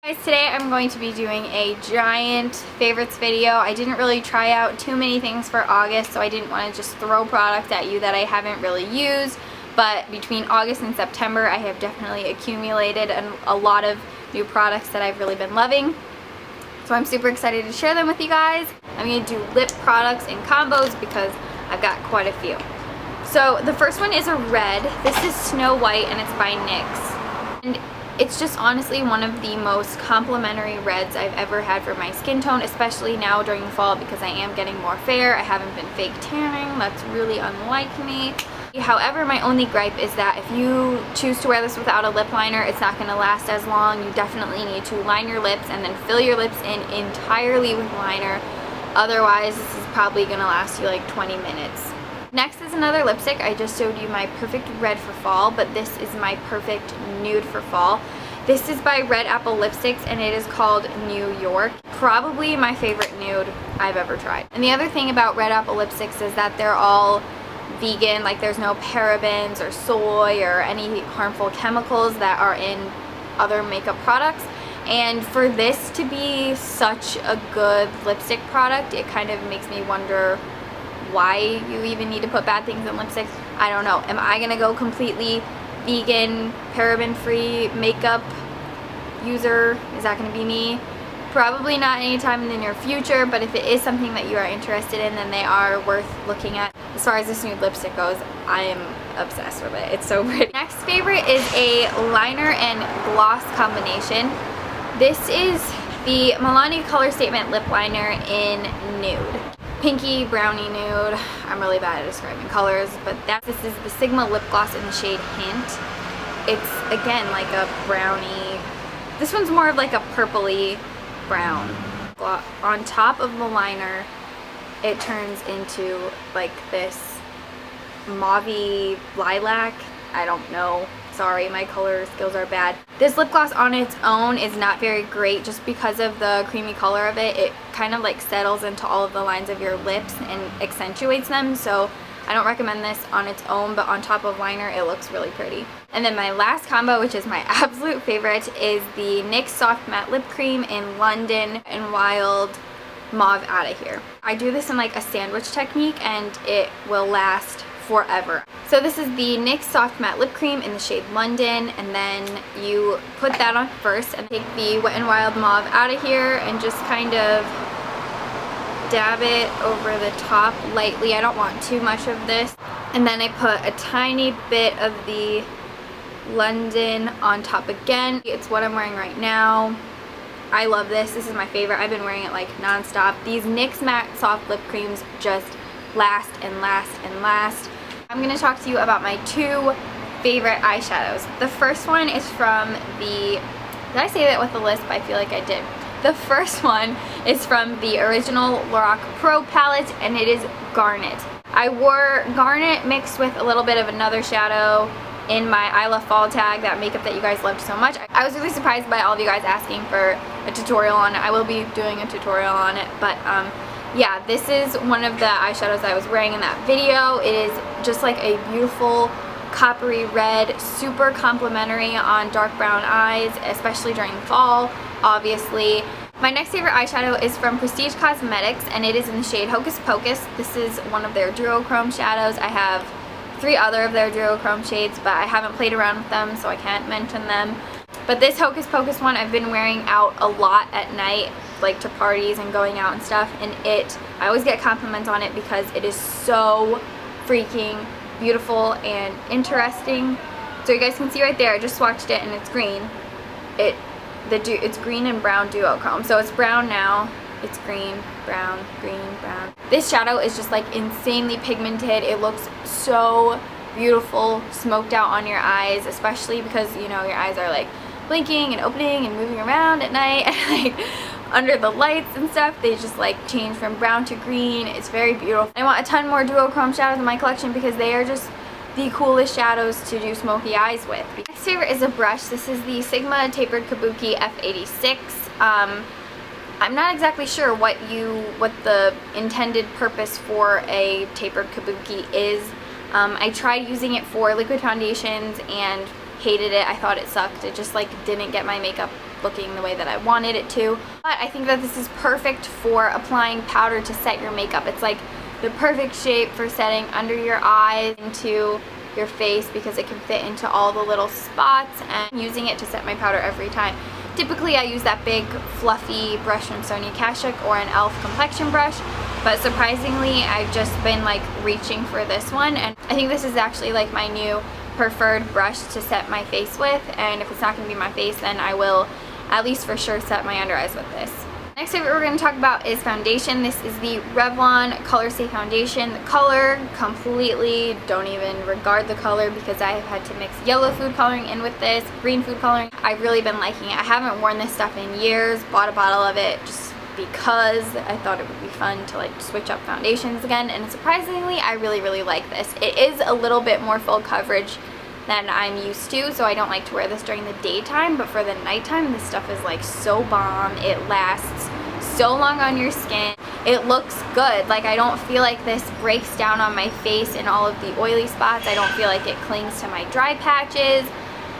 Guys, today I'm going to be doing a giant favorites video. I didn't really try out too many things for August, so I didn't want to just throw products at you that I haven't really used. But between August and September, I have definitely accumulated a lot of new products that I've really been loving. So I'm super excited to share them with you guys. I'm going to do lip products in combos because I've got quite a few. So the first one is a red. This is Snow White and it's by NYX. And it's just honestly one of the most complimentary reds I've ever had for my skin tone, especially now during the fall because I am getting more fair. I haven't been fake tanning. That's really unlike me. However, my only gripe is that if you choose to wear this without a lip liner, it's not going to last as long. You definitely need to line your lips and then fill your lips in entirely with liner. Otherwise, this is probably going to last you like 20 minutes. Next is another lipstick. I just showed you my perfect red for fall, but this is my perfect nude for fall. This is by Red Apple Lipsticks and it is called New York. Probably my favorite nude I've ever tried. And the other thing about Red Apple Lipsticks is that they're all vegan, like there's no parabens or soy or any harmful chemicals that are in other makeup products. And for this to be such a good lipstick product, it kind of makes me wonder why you even need to put bad things in lipsticks. I don't know. Am I gonna go completely vegan, paraben-free makeup user? Is that gonna be me? Probably not anytime in the near future, but if it is something that you are interested in, then they are worth looking at. As far as this nude lipstick goes, I am obsessed with it. It's so pretty. Next favorite is a liner and gloss combination. This is the Milani Color Statement Lip Liner in Nude. Pinky brownie nude. I'm really bad at describing colors, but this is the Sigma lip gloss in the shade Hint. It's again like a brownie. This one's more of like a purpley brown. On top of the liner, it turns into like this mauvey lilac. I don't know. Sorry, my color skills are bad. This lip gloss on its own is not very great just because of the creamy color of it. It kind of like settles into all of the lines of your lips and accentuates them, so I don't recommend this on its own, but on top of liner it looks really pretty. And then my last combo, which is my absolute favorite, is the NYX Soft Matte Lip Cream in London and Wild Mauve Outta Here. I do this in like a sandwich technique and it will last forever. So this is the NYX Soft Matte Lip Cream in the shade London, and then you put that on first and take the Wet n Wild Mauve Outta Here and just kind of dab it over the top lightly. I don't want too much of this. And then I put a tiny bit of the London on top again. It's what I'm wearing right now. I love this. This is my favorite. I've been wearing it like non-stop. These NYX Matte Soft Lip Creams just last and last and last. I'm going to talk to you about my two favorite eyeshadows. The first one is from the, did I say that with the list? I feel like I did. The first one is from the original Lorac Pro palette and it is Garnet. I wore Garnet mixed with a little bit of another shadow in my I Love Fall tag, that makeup that you guys loved so much. I was really surprised by all of you guys asking for a tutorial on it. I will be doing a tutorial on it, but yeah, this is one of the eyeshadows I was wearing in that video. It is just like a beautiful coppery red, super complimentary on dark brown eyes, especially during fall, obviously. My next favorite eyeshadow is from Prestige Cosmetics and it is in the shade Hocus Pocus. This is one of their duochrome shadows. I have 3 other of their duochrome shades, but I haven't played around with them, so I can't mention them. But this Hocus Pocus one I've been wearing out a lot at night, like to parties and going out and stuff, and I always get compliments on it because it is so freaking beautiful and interesting. So you guys can see right there, I just swatched it and it's green. It's green and brown duochrome. So it's brown now, it's green, brown, green, brown. This shadow is just like insanely pigmented. It looks so beautiful, smoked out on your eyes, especially because, you know, your eyes are like blinking and opening and moving around at night and like under the lights and stuff, they just like change from brown to green. It's very beautiful. I want a ton more duochrome shadows in my collection because they are just the coolest shadows to do smoky eyes with. Next favorite is a brush. This is the Sigma Tapered Kabuki F86. I'm not exactly sure what the intended purpose for a tapered kabuki is. I tried using it for liquid foundations and hated it. I thought it sucked. It just like didn't get my makeup looking the way that I wanted it to. But I think that this is perfect for applying powder to set your makeup. It's like the perfect shape for setting under your eyes, into your face, because it can fit into all the little spots, and using it to set my powder every time. Typically I use that big fluffy brush from Sonia Kashuk or an e.l.f. complexion brush, but surprisingly I've just been like reaching for this one, and I think this is actually like my new preferred brush to set my face with. And if it's not going to be my face, then I will at least for sure set my under eyes with this. Next favorite we're going to talk about is foundation. This is the Revlon Color Stay Foundation. The color, completely don't even regard the color, because I have had to mix yellow food coloring in with this, green food coloring. I've really been liking it. I haven't worn this stuff in years, bought a bottle of it just because I thought it would be fun to like switch up foundations again, and surprisingly I really like this. It is a little bit more full coverage than I'm used to, so I don't like to wear this during the daytime, but for the nighttime this stuff is like so bomb. It lasts so long on your skin. It looks good. Like, I don't feel like this breaks down on my face in all of the oily spots. I don't feel like it clings to my dry patches.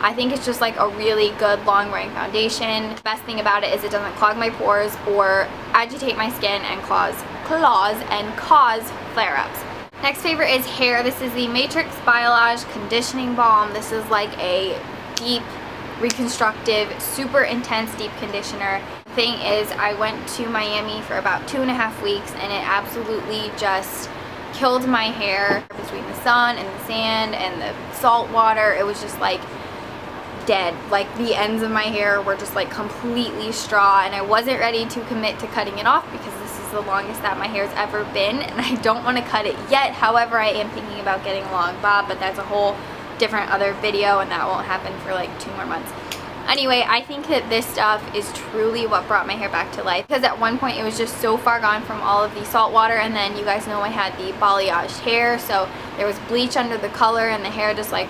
I think it's just like a really good long wearing foundation. The best thing about it is it doesn't clog my pores or agitate my skin and cause flare-ups. Next favorite is hair. This is the Matrix Biolage Conditioning Balm. This is like a deep, reconstructive, super intense deep conditioner. The thing is, I went to Miami for about 2.5 weeks, and it absolutely just killed my hair. Between the sun and the sand and the salt water, it was just like dead. Like, the ends of my hair were just like completely straw, and I wasn't ready to commit to cutting it off because this is the longest that my hair's ever been, and I don't want to cut it yet. However, I am thinking about getting a long bob, but that's a whole different other video, and that won't happen for like 2 more months. Anyway, I think that this stuff is truly what brought my hair back to life, because at one point it was just so far gone from all of the salt water, and then you guys know I had the balayage hair, so there was bleach under the color, and the hair just like,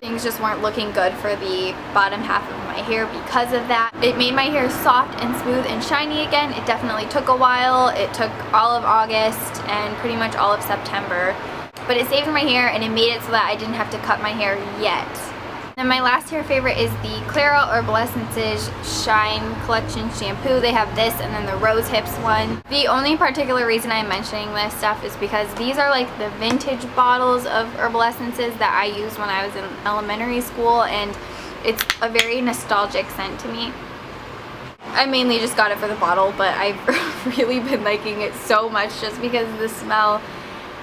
things just weren't looking good for the bottom half of my hair because of that. It made my hair soft and smooth and shiny again. It definitely took a while. It took all of August and pretty much all of September, but it saved my hair and it made it so that I didn't have to cut my hair yet. And my last hair favorite is the Clara Herbal Essences Shine Collection Shampoo. They have this and then the Rose Hips one. The only particular reason I'm mentioning this stuff is because these are like the vintage bottles of herbal essences that I used when I was in elementary school, and it's a very nostalgic scent to me. I mainly just got it for the bottle, but I've really been liking it so much just because the smell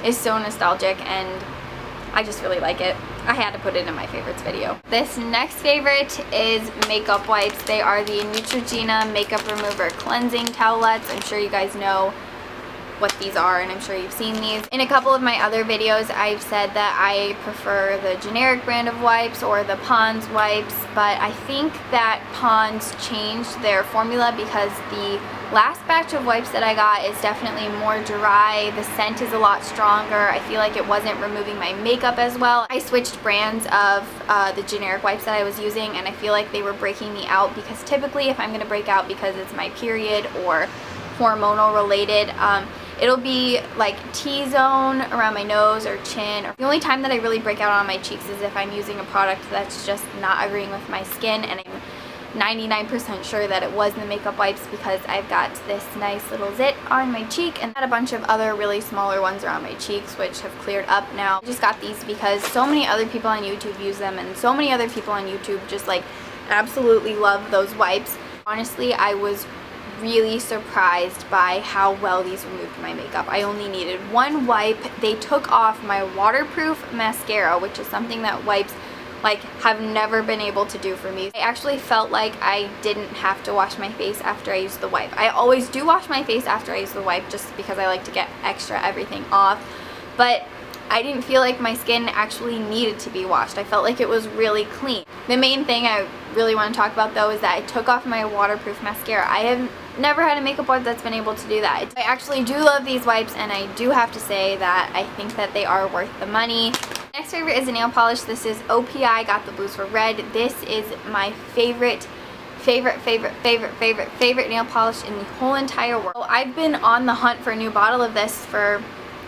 is so nostalgic, and I just really like it. I had to put it in my favorites video. This next favorite is makeup wipes. They are the Neutrogena Makeup Remover Cleansing Towelettes. I'm sure you guys know what these are, and I'm sure you've seen these. In a couple of my other videos, I've said that I prefer the generic brand of wipes or the Pond's wipes, but I think that Pond's changed their formula because the last batch of wipes that I got is definitely more dry. The scent is a lot stronger. I feel like it wasn't removing my makeup as well. I switched brands of the generic wipes that I was using, and I feel like they were breaking me out, because typically if I'm going to break out because it's my period or hormonal related, it'll be like T-zone around my nose or chin. The only time that I really break out on my cheeks is if I'm using a product that's just not agreeing with my skin, and I'm 99% sure that it was the makeup wipes because I've got this nice little zit on my cheek and had a bunch of other really smaller ones around my cheeks which have cleared up now. I just got these because so many other people on YouTube use them, and so many other people on YouTube just like absolutely love those wipes. Honestly, I was really surprised by how well these removed my makeup. I only needed one wipe. They took off my waterproof mascara, which is something that wipes like have never been able to do for me. I actually felt like I didn't have to wash my face after I use the wipe. I always do wash my face after I use the wipe just because I like to get extra everything off, but I didn't feel like my skin actually needed to be washed. I felt like it was really clean. The main thing I really want to talk about though is that I took off my waterproof mascara. I have never had a makeup wipe that's been able to do that. I actually do love these wipes, and I do have to say that I think that they are worth the money. Next favorite is a nail polish. This is OPI Got the Blues for Red. This is my favorite nail polish in the whole entire world. I've been on the hunt for a new bottle of this for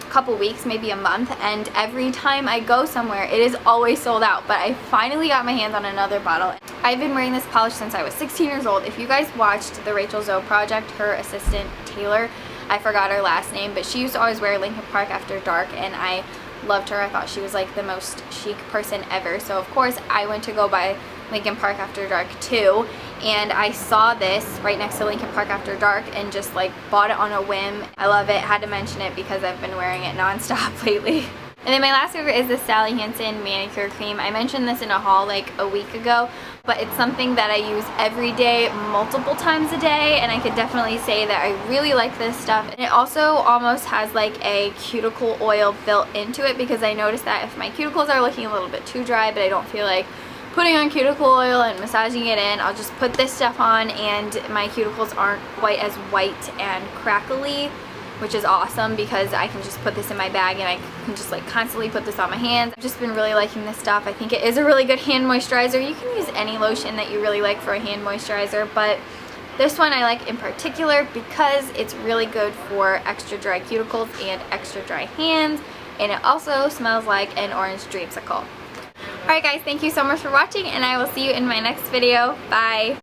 a couple weeks, maybe a month, and every time I go somewhere it is always sold out. But I finally got my hands on another bottle. I've been wearing this polish since I was 16 years old. If you guys watched the Rachel Zoe project, her assistant Taylor, I forgot her last name, but she used to always wear Lincoln Park After Dark, and I loved her. I thought she was like the most chic person ever. So of course I went to go buy Lincoln Park After Dark too, and I saw this right next to Lincoln Park After Dark and just like bought it on a whim. I love it. Had to mention it because I've been wearing it non-stop lately. And then my last favorite is the Sally Hansen manicure cream. I mentioned this in a haul like a week ago, but it's something that I use every day, multiple times a day, and I could definitely say that I really like this stuff. And it also almost has like a cuticle oil built into it, because I noticed that if my cuticles are looking a little bit too dry, but I don't feel like putting on cuticle oil and massaging it in, I'll just put this stuff on and my cuticles aren't quite as white and crackly, which is awesome because I can just put this in my bag and I can just like constantly put this on my hands. I've just been really liking this stuff. I think it is a really good hand moisturizer. You can use any lotion that you really like for a hand moisturizer, but this one I like in particular because it's really good for extra dry cuticles and extra dry hands, and it also smells like an orange dreamsicle. Alright guys, thank you so much for watching, and I will see you in my next video. Bye!